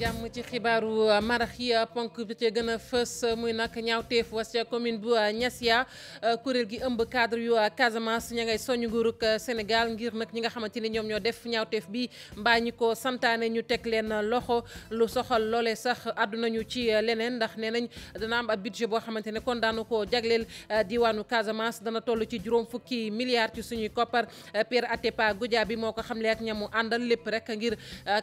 jàmm ci xibaaru marax yi ponk bi ci gën a fës muy nag ñaawteef was ca commune bu Niassia kuréel gi ëmb cadre yu Casamance ña ngay soñu nguurug Sénégal ngir nag ñi nga xamante ni ñoom ñoo def ñaawteef bi mbaa ñi ko santaane ñu teg leen loxo lu soxal loolee sax àdduna ñu ci leneen ndax nee nañ dana am ab budget boo xamante ne kon daanu ko jagleel diwaanu Casamance dana toll ci juróom fukki milliards ci suñuy koppar Pierre Atepa Goudiaby bi moo ko xamle ak ñamu àndal lépp rek ngir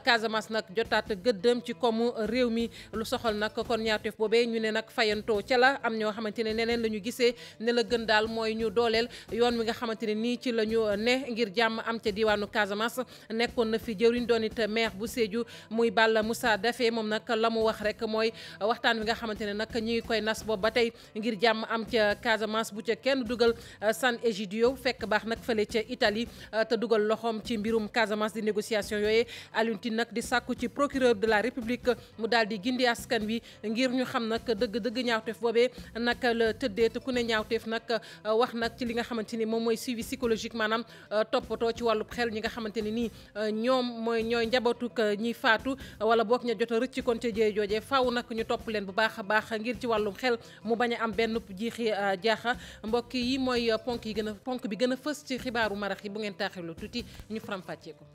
Casamance nag jotaat gëddëm ci komu réew mi lu soxal nag kon ñaawteef boobee ñu ne nag fayantoo ca la am ñoo xamante ne neneen la ñu gisee ne la gën daal mooy ñu dooleel yoon wi nga xamante ne nii ci la ñu ne ngir jàmm am ca diwaanu Casamance nekkoon na fi jëwriñ doon it maire bu Sédhiou muy Balla Moussa Daffé moom nag la mu wax rek mooy waxtaan wi nga xamante ne nag ñi ngi koy nas boobu ba tey ngir jàmm am ca Casamance bu ca kenn dugal San Egidio fekk baax nag fële ca Italie te dugal loxoom ci mbirum Casamance di négociation yooyu Alioune Tine nag di sàkku ci procureur de la République mu daal di gindi askan wi ngir ñu xam nag dëgg-dëgg ñaawteef boobee naka la tëddee te ku ne ñaawteef nag wax nag ci li nga xamante ni moom mooy suivi psychologique maanaam toppatoo ci wàllu xel ñi nga xamante ni nii ñooy njabootuk ñi faatu wala boog ña jot a rëcc kon ca jëye joojee faaw nag ñu topp leen bu baax a baax ngir ci wàllum xel mu bañ a am benn jiixi jaaxa mbokk yi mooy ponk bi gën a fës ci xibaaru marax yi bu ngeen taaxirlu tuuti ñu faram-fàccee ko.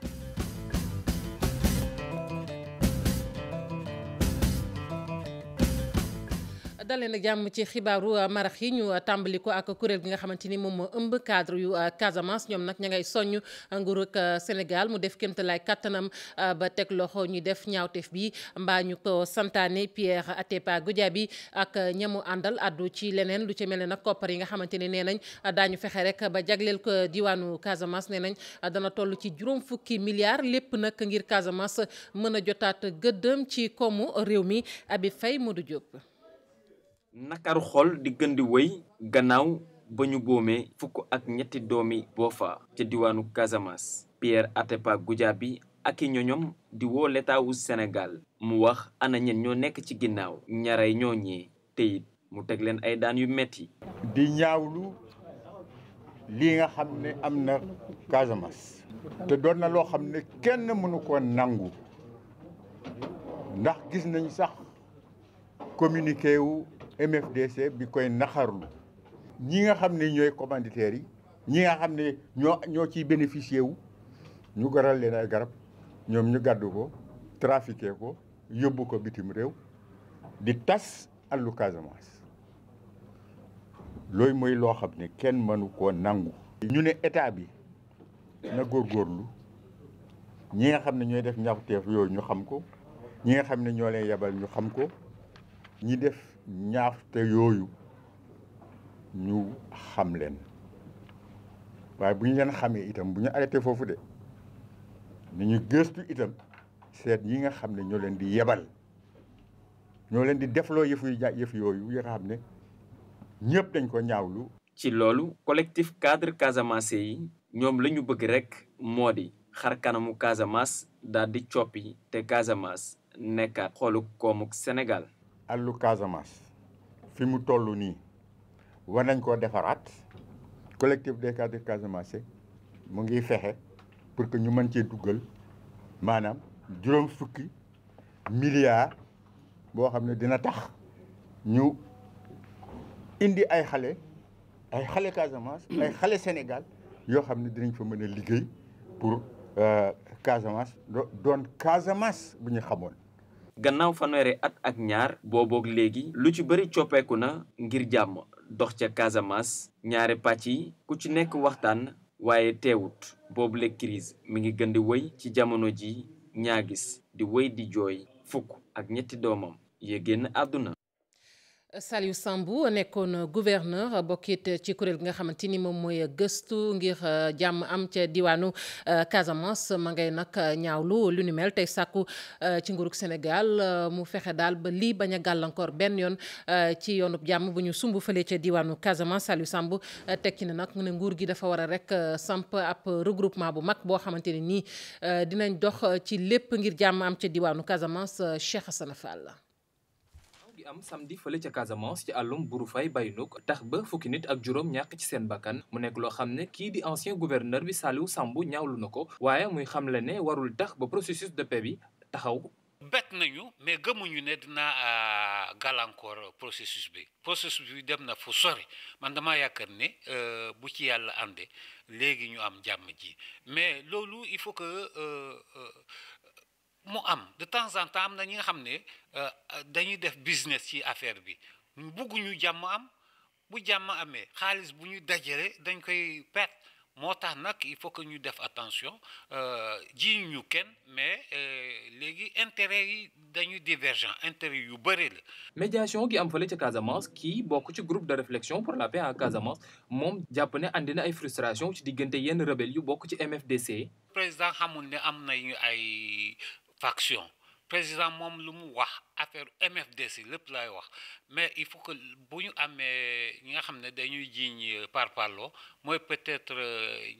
dalee nag jàmm ci xibaaru marax yi ñu tàmbali ko ak kuréel gi nga xamante ni moom moo ëmb cadre yu Casamance ñoom nag ña ngay soññ nguurug Sénégal mu def kéemtalaay kattanam ba teg loxo ñu def ñaawteef bi mbaa ñu ko santaane Pierre Atepa Goudiaby ak ñamu àndal addu ci leneen lu ci mel ne nag koppar yi nga xamante ni nee nañ daañu fexe rek ba jagleel ko diwaanu Casamance nee nañ dana toll ci juróom fukki milliards lépp nag ngir Casamance mën a jotaat gëddëm ci koomu réew mi Habib Faye Modou Diop. nakaru xol di gën di wëy gannaaw ba ñu boomee fukk ak ñetti doomi Boffa ca diwaanu Casamance Pierre Atepa Goudiaby ak i ñoñom di woo l'état wu Sénégal mu wax ana ñen ñoo nekk ci ginnaaw ñaray ñoo ñee te it mu teg leen ay daan yu metti di ñaawlu lii nga xam ne am na Casamance te doon na loo xam ne kenn mënu ko nangu ndax gis nañ sax communiqué wu MFDC bi koy naxarlu ñi nga xam ne ñooy commanditaires yi ñi nga xam ne ñoo ciy bénéficié wu ñu garal leen ay garab ñoom ñu gàddu ko trafiqué ko yóbbu ko bitim réew di tas àllu Casamance loolu mooy loo xam ne kenn mënu koo nangu. ñu ne état bi na góorgóorlu ñi nga xam ne ñooy def ñaawteef yooyu ñu xam ko ñi nga xam ne ñoo leen yebal ñu xam ko ñi def ñaafte yooyu ñu xam leen waaye bu ñu leen xamee itam bu ñu arrêté foofu de ni ñu gëstu itam seet yi nga xam ne ñoo leen di yebal ñoo leen di defloo yëf yooyu yi nga xam ne ñëpp dañ ko ñaawlu. ci loolu collectif cadre Casamance yi ñoom la ñu bëgg rek moo di xar kanamu Casamance daal di coppi te Casamance nekkaat xoolu koomuk Sénégal. àllu Casamance fi mu toll nii war nañ koo defaraat collectif des cadres Casamance mu ngi fexe pour que ñu mën cee duggal maanaam juróom fukki milliards boo xam ne dina tax ñu indi ay xale Casamance ay xale Sénégal yoo xam ne dinañ fa mën a liggéey pour Casamance doon Casamance bu ñu xamoon. gannaaw fanweeri at ak ñaar booboog léegi lu ci bëri coppeeku na ngir jàmm dox ca Casamance ñaari pàcc yi ku ci nekk waxtaan waaye teewut boobu le crise mi ngi gën di wëy ci jamono ji ñaagis di wëy di jooy fukk ak ñetti doomam yee génn àdduna. Saliou Sambou nekkoon gouverneur bokkit ci kuréel gi nga xamante ni moom mooy gëstu ngir jàmm am ca diwaanu Casamance ma ngay nag ñaawlu lu ni mel tey sàkku ci nguurug Sénégal mu fexe daal ba lii bañ a gàllankoor benn yoon ci yoonub jàmm bu ñu sumb fële ca diwaanu Casamance. Saliou Sambou teg ci ne nag mu ne nguur gi dafa war a rek samp ab regroupement bu mag boo xamante ne nii dinañ dox ci lépp ngir jàmm am ca diwaanu Casamance. Cheikh Hassana Fall gi am samedi fële ca Casamance ci àllum Buru Fay Baynuk tax ba fukki nit ak juróom ñàkk ci seen bakkan mu nekk loo xam ne kii di ancien gouverneur bi Saliou Sambou ñaawlu na ko waaye muy xamle ne warul tax ba processus de paix bi taxaw bett nañu mais gëmuñu ne dina gàllankoor processus bi dem na fu sori man dama yaakaar ne bu ci yàlla ànde léegi ñu am jàmm ji mais loolu il faut que mu am de temps en temps am na ñi nga xam ne dañuy def business ci affaire bi bugguñu jàmm am bu jàmm amee xaalis bu ñu dajale dañ koy perte moo tax nag il faut que ñu def attention ji ñu kenn mais léegi intérêt yi dañuy divergent intérêt yu bëri la. médiation gi am fële ca Casamance kii bokk ci groupe de réflexion pour la paix à Casamance moom jàpp ne andi na ay frustration ci diggante yenn rebelle yu bokk ci MFDC. président xamul ne am nañu ay faction président moom lu mu wax affaire MFDC lépp lay wax mais il faut que bu ñu amee ñi nga xam ne dañuy jiiñ parparloo mooy peut-être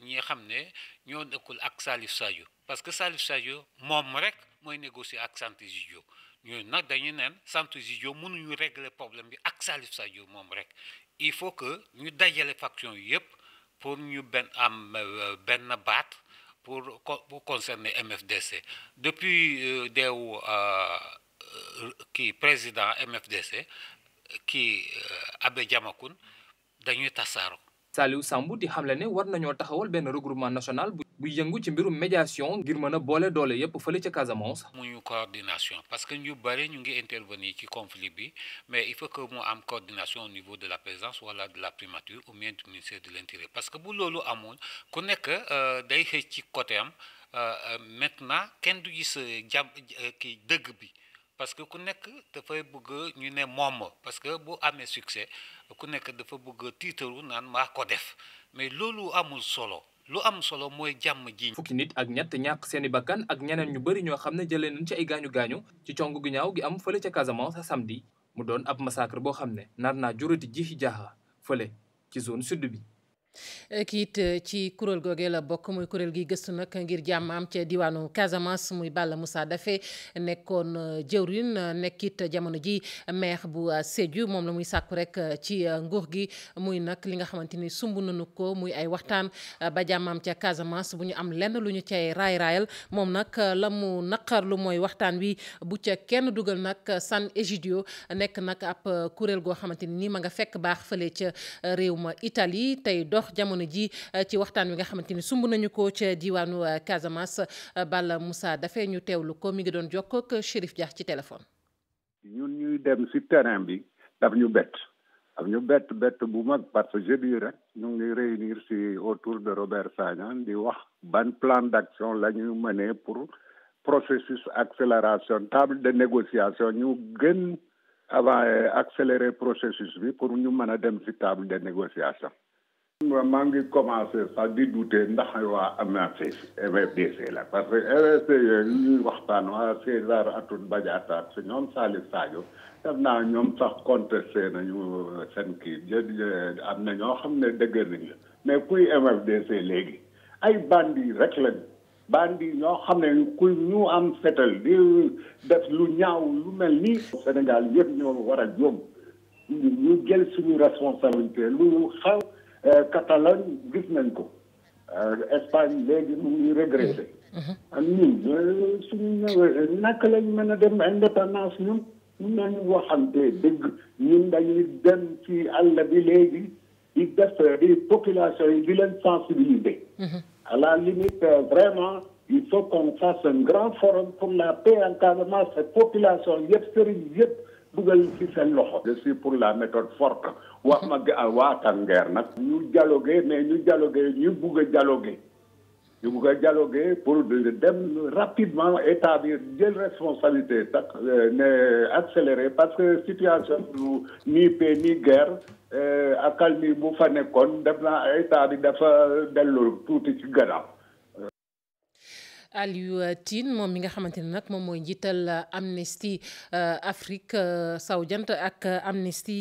ñi nga xam ne ñoo nekkul ak Salif Sadio parce que Salif Sadio moom rek mooy négocier ak Santé Djidio ñooñu nag dañuy neen Santé Djidio mënuñu régler problème bi ak Salif Sadio moom rek il faut que ñu dajale faction yi yëpp pour ñu benn baat pour concerner MFDC depuis deewu kii président MFDC kii Abbé Diamacoune dañuy tasaaro. Saliou Samb di xamle ne war nañoo taxawal benn regroupement national bu yëngu ci mbirum médiation ngir mën a boole doole yépp fële ca Casamance. muñu coordination parce que ñu bëri ñu ngi intervenir ci conflit bi mais il faut que mu am coordination au niveau de la présidence wala de la primature ou bien du ministère de l'Intérieur parce que bu loolu amoon ku nekk day xëy ci côté am maintenant kenn du gis kii dëgg bi parce que ku nekk dafay bëgg ñu ne moom parce que bu amee succès ku nekk dafa bëgg tiitaru naan maa ko def mais loolu amul solo. lu am solo mooy jàmm ji. fukki nit ak ñett ñàkk seeni bakkan ak ñeneen ñu bëri ñoo xam ne jëlee nañ ci ay gaañu-gaañu ci cong gu ñaaw gi am fële ca Casamance samedi mu doon ab massacre boo xam ne nar naa jurati jiixi jaaxa fële ci zone sud bi. kiit ci kuréel googee la bokk muy kuréel gi gëstu nag ngir jàmm am ca diwaanu Casamance muy Balla Moussa Daffé nekkoon jëwrin nekkit jamono ji maire bu Sédhiou moom la muy sàkku rek ci nguur gi muy nag li nga xamante ni sumb nañu ko muy ay waxtaan ba jàmm am ca Casamance bu ñu am lenn lu ñu cay raayal moom nag la mu naqarlu mooy waxtaan wi bu ca kenn dugal nag San Egidio nekk nag ab kuréel goo xamante ni ma nga fekk baax fële ca réew ma Italie tey dox jamono ji ci waxtaan wi nga xamante ni sumb nañu ko ca diwaanu Casamance Balla Moussa Daffé ñu teewlu ko mi ngi doon jokkoo ak Chérif Dia ci téléphone. ñun ñuy dem ci terrain bi daf ñu bett bu mag parce que jeudi rek ñu ngi réunir ci autour de Robert Sagna di wax ban plan d'action la ñu mener pour processus accélération table de négociation ñu gën avant accélérer processus bi pour ñu mën a dem ci table de négociation. maa ngi commencé sax di douter ndax waa MFDC la parce que MFDC yooyu ñuy waxtaan waa César Atoute Badiata ak ñoom Salif Sadio def naa ñoom sax contesté nañu seen kii am na ñoo xam ne dëgg nañ la mais kuy MFDC léegi ay bandi rek lañ bandi ñoo xam ne ku ñu am fetal di def lu ñaaw lu mel nii Sénégal yëpp ñoo war a jóg ñu jël suñu responsabilité lu xaw Catalogne gis nañ ko Espagne léegi mu ngi regretté ak ñun suñu ñëwee naka lañ mën a dem indépendance ñun mun nañu waxante dëgg ñun dañuy dem ci àll bi léegi di def di population yi di leen sensibiliser à la limite vraiment il faut qu'on fasse un grand forum pour la paix en Casamance population yëpp sëriñ yëpp dugal ci seen loxo. Je suis pour la méthode forte wax ma waa Tanguer nag ñu dialoguer mais ñu bugg a dialoguer pour dem rapidement établir jël responsabilité tak ne accélérer parce que situation du ni paix ni guerre accalmie bu fa nekkoon def na état bi dafa dellu tuuti ci gannaaw. Aliou Tine moom mi nga xamante ne nag moom mooy njiital Amnesty Afrique Sowu Jant ak Amnesty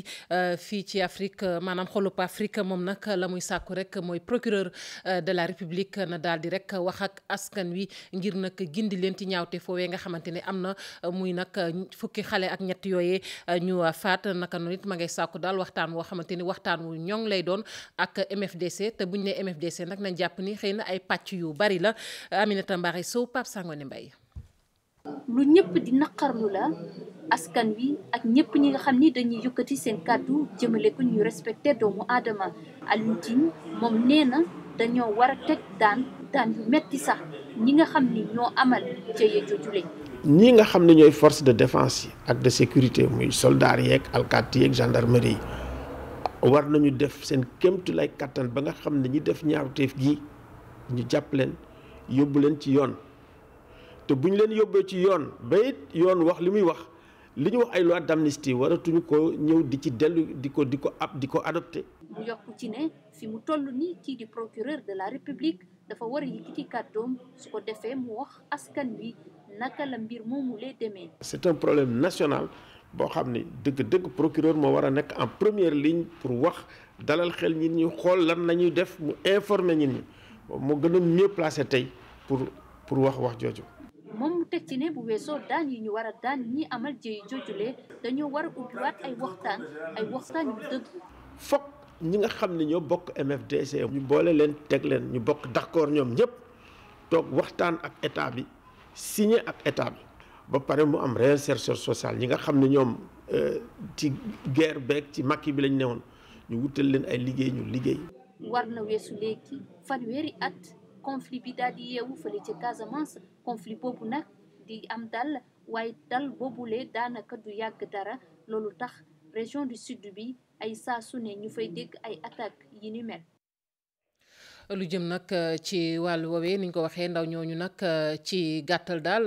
fii ci Afrique maanaam xolub Afrique moom nag la muy sàkku rek mooy procureur de la République na daal di rek wax ak askan wi ngir nag gindi leen ci ñaawte foowee nga xamante ne am na muy nag fukki xale ak ñett yooyee ñu faat naka noonu it ma ngay sàkku daal waxtaan woo xamante ni waxtaan wu ñoŋ lay doon ak MFDC te buñ ne MFDC nag nañ jàpp ni xëy na ay pàcc yu bari la Aminata Mbaare Sow Pape Sangone Mbaye lu ñëpp di naqarlu la askan wi ak ñëpp ñi nga xam ni dañuy yëkkati seen kàddu jëmale ko ñu respecté doomu aadama Alioune Tine moom nee na dañoo war a teg daan yu metti sax ñi nga xam ni ñoo amal jëye jojule ñi nga xam ne ñooy force de défense yi ak de sécurité muy soldats yeeg alkaati yeeg gendarmerie yi war nañu def seen kéemtu lay kattan ba nga xam ne ñi def ñaawteef gi ñu jàpp leen yóbbu leen ci yoon te bu ñu leen yóbbee ci yoon ba it yoon wax li muy wax li ñu wax ay loi d'amnistie waratuñu ko ñëw di ci dellu di ko adopté. mu yokk ci ne fi mu toll nii kii di procureur de la république dafa war a yëkkati kàddoom su ko defee mu wax askan wi naka la mbir moomu lay demee. c'est un problème national boo xam ne dëgg procureur moo war a nekk en première ligne pour wax dalal xel nit ñi xool lan la ñuy def mu informer nit ñi moo gën a mieux placé tey pour wax jooju. moom mu teg ci ne bu weesoo daan yi ñu war a daan ñi amal jëye joojule dañoo war a ubbiwaat ay waxtaan yu dëgg. fokk ñi nga xam ne ñoo bokk MFDC ñu boole leen teg leen ñu bokk d'accord ñoom ñëpp toog waxtaan ak état bi signé ak état bi ba pare mu am réinsertion sociale ñi nga xam ne ñoom ci guerre beeg ci Macky bi lañ newoon ñu wutal leen ay liggéey ñu liggéey. war na weesu léegi fanweeri at conflit bi daal di yeewu fële ca Casamance conflit boobu nag di am dal waaye dal boobule daanaka du yàgg dara loolu tax région du sud bi ay saa su ne ñu fay dégg ay attaques yi ni mel. lu jëm nag ci wàllu woowee ni ñu ko waxee ndaw ñooñu nag ci gàttal daal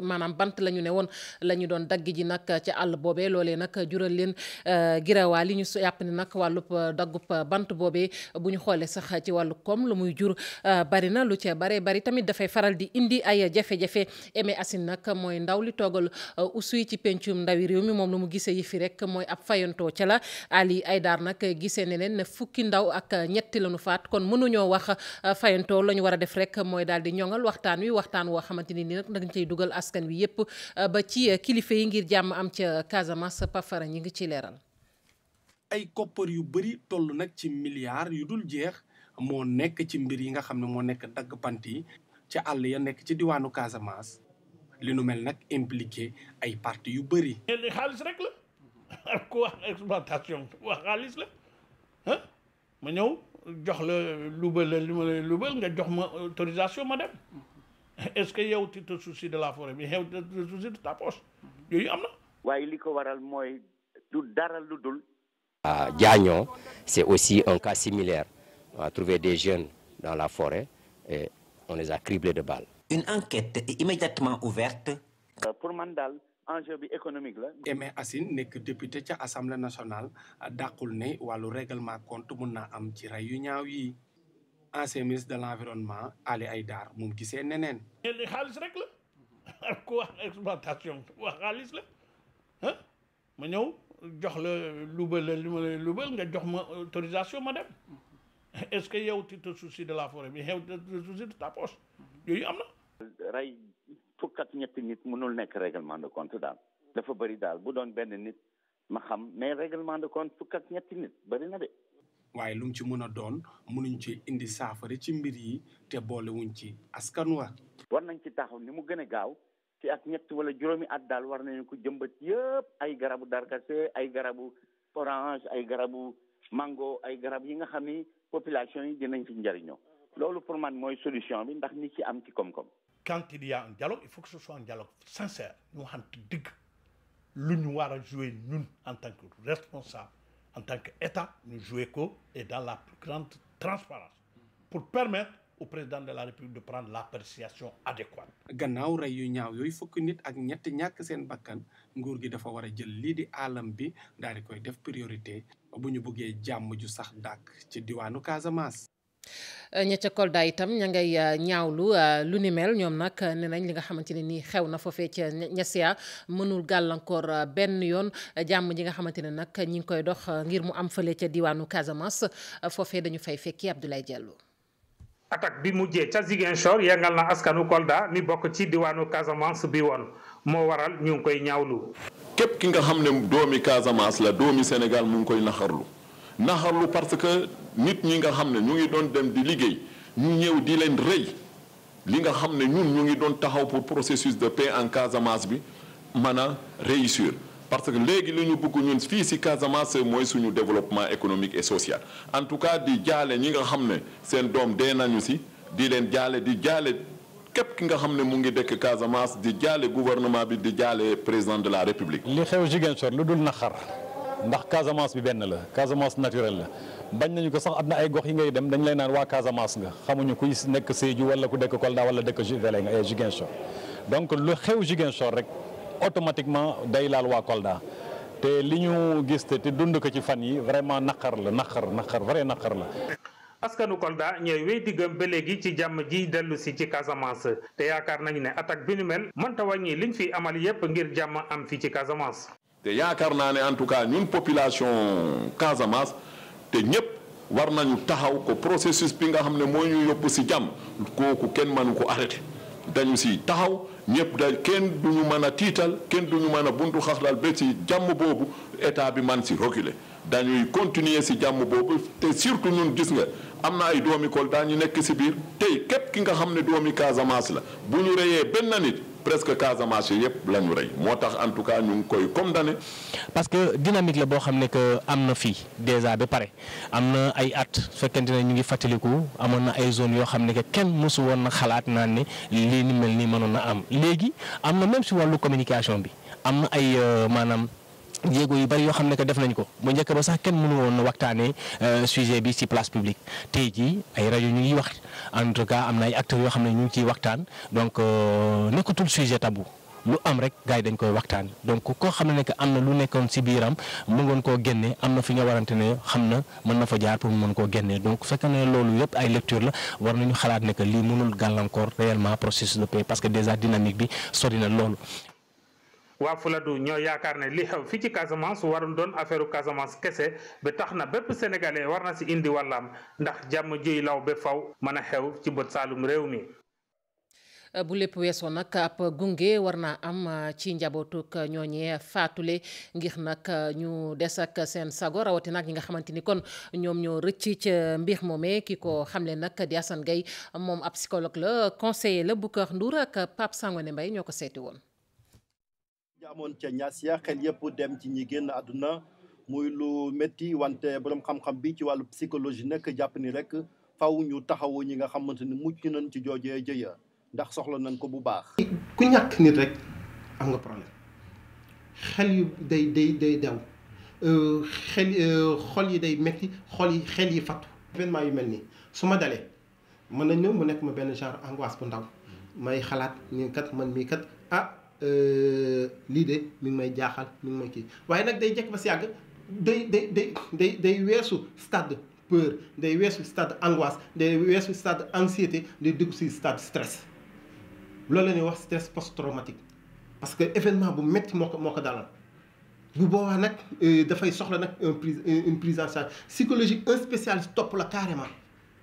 maanaam bant la ñu ne woon la ñu doon dagg ji nag ca àll boobee loolee nag jural leen girawaa li ñu yàpp ni nag wàllub daggub bant boobee bu ñu xoolee sax ci wàllu koom lu muy jur bari na lu ca bari tamit dafay faral di indi ay jafe-jafe Aimé Assine nag mooy ndaw li toogal usuy ci pencum ndawi réew mi moom lu mu gisee yi fi rek mooy ab fayantoo ca la Ali Aydar nag gisee ne leen ne fukki ndaw ak ñetti lañu faat kon mënuñoo wax fayantoo la ñu war a def rek mooy daal di ñoŋal waxtaan woo xamante ni nag dañ cay dugal askan wi yépp ba ci kilifa yi ngir jàmm am ca Casamance Pafara ñi ngi ci leeral. ay koppar yu bëri toll nag ci milliards yu dul jeex moo nekk ci mbir yi nga xam ne moo nekk dagg bant yi ci àll ya nekk ci diwaanu Casamance li nu mel nag impliqué ay parti yu bëri. li xaalis rek la ku wax exploitation wax xaalis la ma ñëw jox la lubal li ma lubal nga jox ma autorisation ma dem est-ce que yow tu te soucies de la forêt bi yow tu te soucies de ta poche yooyu am na. waaye li ko waral mooy du dara lu dul. À Diagnon, c'est aussi un cas similaire. On a trouvé des jeunes dans la forêt et on les a criblés de balles. Une enquête est immédiatement ouverte. Pour man daal enjeu bi économique la. Aimé Assine nekk député ca assemblée nationale dàqul ne wàllu règlement compte mun naa am ci rey yu ñaaw yi ancien ministre de l'environnement Ali Aydar moom gisee neneen. li xaalis rek la ku wax exploitation wax xaalis la ma ñëw jox la lubal li ma lubal nga jox ma autorisation ma dem est-ce que yow tu te soucies de la forêt bi yow tu te soucies de ta poche yooyu am na. rey fukk ak ñetti nit mënul nekk règlement de compte daal dafa bëri daal bu doon benn nit ma xam mais règlement de compte fukk ak ñetti nit bëri na de. waaye lu mu ci mën a doon mënuñ ci indi saafara ci mbir yi te boolewuñ ci askan wa. war nañ ci taxaw ni mu gën a gaaw ci ak ñett wala juróomi at daal war nañu ko jëmbat yëpp ay garabu darkase ay garabu orange ay garabu mango ay garab yi nga xam ni population yi dinañ ci njëriñoo loolu pour man mooy solution bi ndax nit ci am ci koom-koom. Quand il y a un dialogue, il faut que ce soit un dialogue sincère. Nous avons dit que nous devons jouer, nous, en tant que responsables, en tant qu'État, nous jouer et dans la plus grande transparence pour permettre au président de la République de prendre l'appréciation adéquate. gannaaw rey yu ñaaw yooyu fukki nit ak ñetti ñàkk seen bakkan nguur gi dafa war a jël lii di alam bi daal di koy def priorité bu ñu bëggee jàmm ju sax dàkk ci diwaanu Casamance. ña ca Kolda itam ña ngay ñaawlu lu ni mel ñoom nag ne nañ li nga xamante ne nii xew na foofee ca Niassia mënul gàllankoor benn yoon jàmm ji nga xamante ne nag ñi ngi koy dox ngir mu am fële ca diwaanu Casamance foofee dañu fay fekki Abdoulaye Diallo. attaque bi mujjee ca Ziguinchor yëngal na askanu Kolda mi bokk ci diwaanu Casamance bi woon moo waral ñu ngi koy ñaawlu. képp ki nga xam ne doomi Casamance la doomi Sénégal mu ngi koy naxarlu parce que nit ñi nga xam ne ñu ngi doon dem di liggéey ñu ñëw di leen rëy li nga xam ne ñun ñu ngi doon taxaw pour processus de paix en Casamance bi mën a réussir parce que léegi li ñu bëgg ñun fii si Casamance mooy suñu développement économique et social en tout cas di jaale ñi nga xam ne seen doom dee nañu si di leen jaale di jaale képp ki nga xam ne mu ngi dëkk Casamance di jaale gouvernement bi di jaale président de la République. li xew Ziguinchor lu dul naqar ndax Casamance bi benn la Casamance naturelle la bañ nañu ko sax am na ay gox yi ngay dem dañ lay naan waa Casamance nga xamuñu kuy nekk Sédhiou wala ku dëkk Kolda wala dëkk Ziguinchor donc lu xew Ziguinchor rek automatiquement day laal waa Kolda te li ñu gis te dund ko ci fan yi vraiment naqar la naqar vrai naqar la. askanu Kolda ñooy wéy di gëm ba léegi ci jàmm ji dellu si ci Casamance te yaakaar nañu ne attaque bi nu mel mënta wàññi liñ fi amal yépp ngir jàmm am fii ci Casamance. te yaakaar naa ne en tout cas ñun population Casamance te ñëpp war nañu taxaw ko processus bi nga xam ne moo ñu yóbbu si jàmm kooku kenn mënu ko arrêté dañu si taxaw ñëpp da kenn duñu mën a tiital kenn duñu mën a buntu xaxlal ba si jàmm boobu état bi man si reculer dañuy continuer si jàmm boobu te surtout ñun gis nga am na ay doomi Kolda ñu nekk si biir tey képp ki nga xam ne doomi Casamance la bu ñu reyee benn nit presque Casamance yëpp la ñu rey moo tax en tout cas ñu ngi koy condamné. parce que dynamique la boo xam ne que am na fii déjà ba pare am na ay at fekkente ne ñu ngi fàttaliku amoon na ay zone yoo xam ne que kenn mosu woon na xalaat naan ne lii ni mel nii mënoon na am léegi am na même si wàllu communication bi am na ay maanaam. jéego yu bari yoo xam ne que def nañ ko bu njëkk ba sax kenn mënu woon waxtaanee sujet bi ci place publique tey jii ay rajo ñu ngi wax en tout cas am na ay acteurs yoo xam ne ñu ngi ciy waxtaan donc nekkatul sujet tabou lu am rek gars yi dañ koy waxtaan donc koo xam ne que am na lu nekkoon ci biiram mu ngoon koo génne am na fi nga warante ne xam na mën na fa jaar pour mu mën koo génne donc fekk ne loolu yëpp ay lecture la war nañu xalaat ne que lii mënul gàllankoor réellement processus de paix parce que déjà dynamique bi sori na loolu. waa Fuladu ñoo yaakaar ne li xew fii ci Casamance warul doon affaire Casamance kese ba tax na bépp sénégalais war na si indi wàllam ndax jàmm jiy law ba faw mën a xew ci bët saalum réew mi. bu lépp weesoo nag ab gunge war naa am ci njabootuk ñooñee faatule ngir nag ñu des ak seen sago rawatina ak ñi nga xamante ni kon ñoom ñoo rëcc ca mbir moomee ki ko xamle nag di Assane Gueye moom ab psychologue la conseiller la bu Kër Ndour ak Pape Sangone Mbaye ñoo ko seeti woon. amoon ca Niassia xel yëpp dem ci ñi génn àdduna muy lu métti wante borom xam-xam bi ci wàllu psychologie nag jàpp ni rek faw ñu taxawu ñi nga xamante ni mucc nañ ci joojee jëya ndax soxla nañ ko bu baax. ku ñàkk nit rek am nga problème xel yu day daw xol yi day métti xel yi fattu. événement yu mel nii su ma dalee mën nañ ñëw mu nekk ma benn genre angoisse bu ndaw may xalaat ni kat man mii kat lii de mi ngi may jaaxal mi ngi may kii waaye nag day jekk ba si yàgg day weesu stade peur day weesu stade angoisse day weesu stade anxiété day dugg si stade stress loolu la ñuy wax stress post traumatique parce que événement bu métti moo ko dalal bu boobaa nag dafay soxla nag une prise en charge psychologique un spécialiste topp la carrément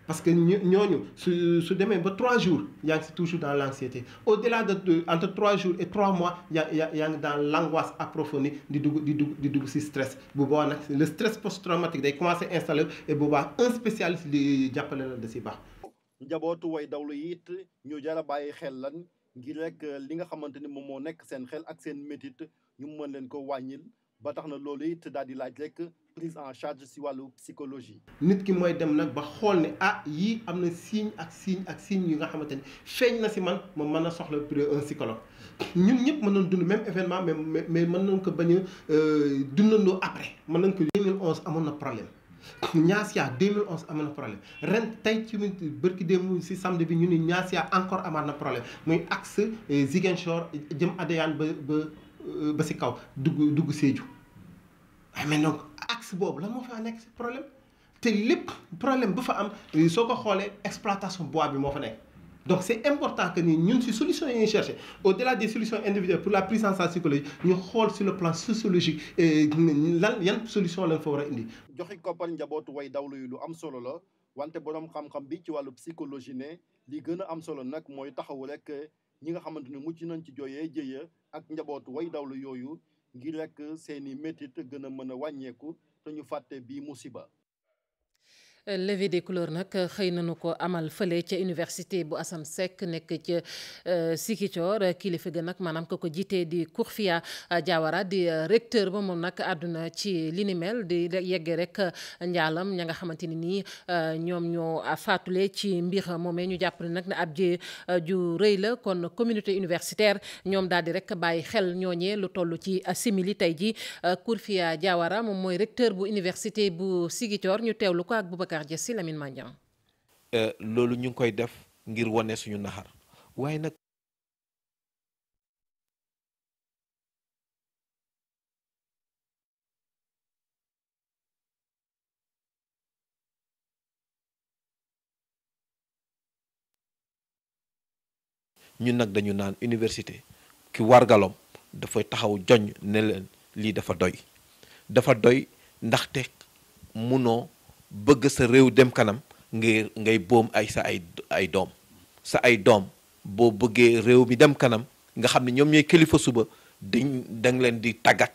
parce que ñooñu su demee ba 3 jours yaa ngi si toujours dans l'anxiété au-delà de entre 3 jours et 3 mois yaa ngi dans l'angoisse approfondie di dugg si stress bu boobaa nag le stress post-traumatique day commencer installer et boobaa un spécialiste li jàppale la da si baax. njabootu way dawlu it ñu jar a bàyyi xel lan ngir rek li nga xamante ni moom moo nekk seen xel ak seen métit ñu mën leen ko wàññil ba tax na loolu it daal di laaj rek prise en charge si wàllu psychologie. nit ki mooy dem nag ba xool ne yii am na signe yu nga xamante ni feeñ na si man ma mën a soxla un psychologue ñun ñëpp mën nañ dund même événement mais mën nañ ko bañ a dundandoo après mën nañ ko 2011 amoon na problème Niassia 2011 amoon na problème ren tey ci bërki démb si samedi bi ñu ni Niassia encore amaat na problème muy axe Ziguinchor jëm Adéane ba si kaw dugg Sédhiou mais donc axe boobu lan moo fa nekk si problème te lépp problème bu fa am soo ko xoolee exploitation bois bi moo fa nekk donc c'est important que ni ñun si solution yi ñuy chercher au-delà des solutions individuelles pour la prise en charge psychologique ñu xool sur le plan sociologique yan solution lañ fa war a indi. joxe koppar njabootu way dawlu yi lu am solo la wante borom xam-xam bi ci wàllu psychologie ne li gën a am solo nag mooy taxawu rek ñi nga xamante ni mucc nañ ci jooyee jëya ak njabootu way dawlu yooyu ngir rek seeni métit gën a mën a wàññeeku te ñu fàtte bii musiba. levée des couleurs nag xëy nañu ko amal fële ca université bu Assane Seck nekk ca Ziguinchor kilifa ga nag maanaam ko jiitee di Kourfia Diawara di recteur ba moom nag àdduna ci li ni mel di yegge rek njaalam ña nga xamante ni nii ñoom ñoo faatule ci mbir moomee ñu jàpp ne nag ne ab ji ju rëy la kon communauté universitaire ñoom daal di rek bàyyi xel ñooñee lu toll ci simili tey ji Kourfia Diawara moom mooy recteur bu université bu Ziguinchor ñu teewlu ko ak Boubacar Jessi Lamine Mandiang. loolu ñu ngi koy def ngir wane suñu naxar waaye nag ñun nag dañu naan université ki wargalom dafay taxaw joñ ne leen lii dafa doy ndaxte munoo bëgg sa réew dem kanam ngay boom ay doom boo bëggee réew mi dem kanam nga xam ne ñoom ñooy kilifa suba dañ leen di tàggat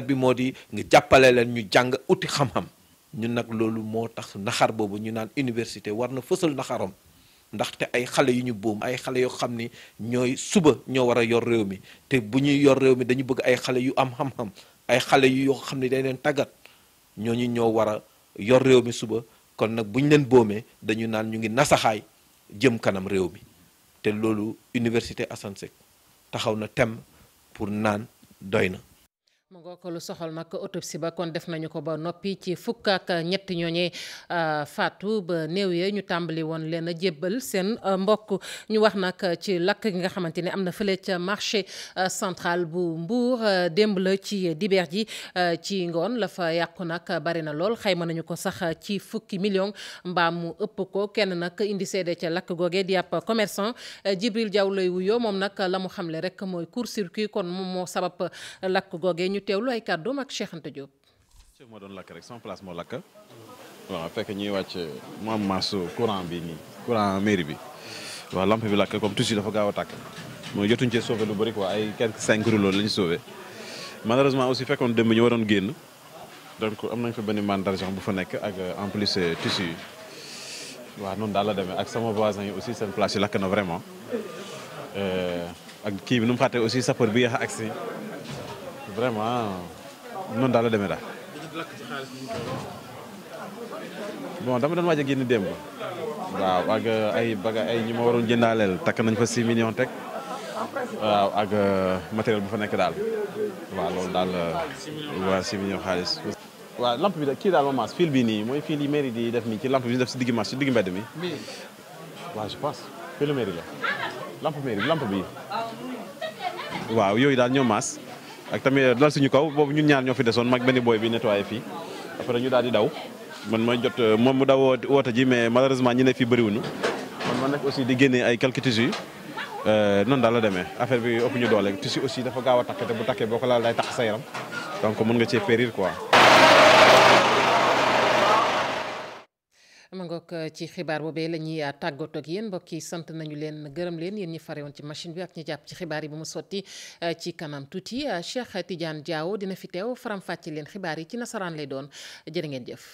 bi moo di nga jàppale leen ñu jàng uti xam-xam ñun nag loolu moo tax naxar boobu ñu naan université war na fësal naxaram ndaxte ay xale yu ñu boom ay xale yoo xam ni ñooy suba ñoo war a yor réew mi te bu ñuy yor réew mi dañu bëgg ay xale yu am xam-xam ay xale yoo xam ne dañ leen tàggat ñooñu ñoo war a yor réew mi suba kon nag bu ñu leen boomee dañu naan ñu ngi nasaxaay jëm kanam réew mi te loolu université Assane Seck taxaw na tem pour naan doy na. mu ngoo ko lu soxal nag autopsie ba kon def nañu ko ba noppi ci fukk ak ñetti ñooñee faatu ba néew ya ñu tàmbali woon leen a jébbal seen mbokk ñu wax nag ci lakk gi nga xamante ne am na fële ca marché central bu Mbour démb la ci dibeer ji ci ngoon la fa yàqu nag bari na lool xayma nañu ko sax ci fukki million mbaa mu ëpp ko kenn nag indi seede ca lakk googee di ab commerçant Jibril Diaw lay wuyoo moom nag la mu xamle rek mooy court-circuit kon moom moo sabab lakk googee ñu teewlu ay kàddoom ak Cheikh Anta Diop. moo doon lakk rek sama place moo lakk waaw fekk ñuy wàcc mu am maasu courant bi nii courant mairie bi waaw lampe bi lakk comme toujours dafa gaaw a tàkk mooy jotuñ cee sauvé lu bëri quoi ay quelques 5 rouleaux la ñu sauvé malheureusement aussi fekkoon démb ñu waroon génn donc am nañ fa benn mandargent bu fa nekk ak en plus tissu yi waaw noonu daal la demee ak sama voisin yi aussi seen place yi lakk na vraiment ak kii bi nu mu fàttee aussi sapeur bi yéex a agsi vraiment noonu daal la demee daal. bon dama doon waaj a génn démb. waaw ak ay ñi ma waroon jëndaaleel takk nañ fa 6 millions teg. waaw ak matériel bu fa nekk daal. waaw loolu daal waa 6 millions xaalis. waaw lampe bi kii daal ma maas fil bii nii mooy fil yi mairie di def nii ci lampe bi ñu def si digg marché si digg mbedd mi. waaw je pense filu mairie la. lampe mairie lampe bii. waaw yooyu daal ñoo maas. ak tamit dal suñu kaw boobu ñun ñaar ñoo fi desoon mag benn booy bi nettoyé fii après ñu daal di daw man ma jot moom mu daw woote ji mais malheureusement ñi ne fii bëriwuñu man ma nekk aussi di génnee ay quelques tissus noonu daal la demee affaire bi ëpp ñu doole tissu aussi dafa gaaw a takk te bu takkee boo ko laal day tax sa yaram donc mën nga cee périr quoi. ma ngoog ci xibaar boobee la ñuy tàggatoo ak yéen mbokk yi sant nañu leen gërëm leen yéen ñi fare woon ci machine bi ak ñi jàpp ci xibaar yi ba mu sotti ci kanam tuuti Cheikh Tidiane Diaw dina fi teew faram-fàcce leen xibaar yi ci nasaraan lay doon jërë ngeen jëf.